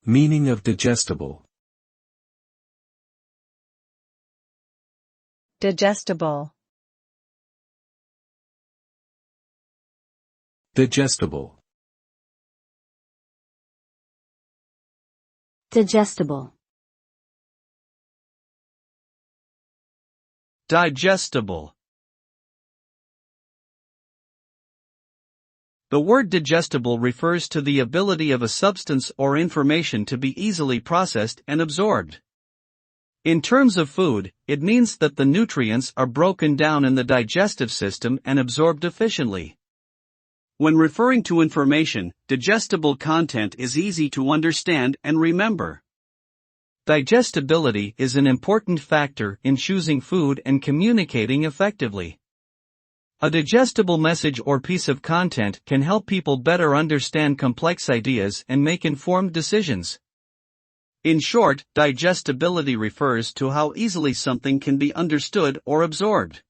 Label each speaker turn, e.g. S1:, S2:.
S1: Meaning of digestible.
S2: Digestible.
S1: Digestible.
S3: Digestible.
S4: Digestible. The word digestible refers to the ability of a substance or information to be easily processed and absorbed. In terms of food, it means that the nutrients are broken down in the digestive system and absorbed efficiently. When referring to information, digestible content is easy to understand and remember. Digestibility is an important factor in choosing food and communicating effectively. A digestible message or piece of content can help people better understand complex ideas and make informed decisions. In short, digestibility refers to how easily something can be understood or absorbed.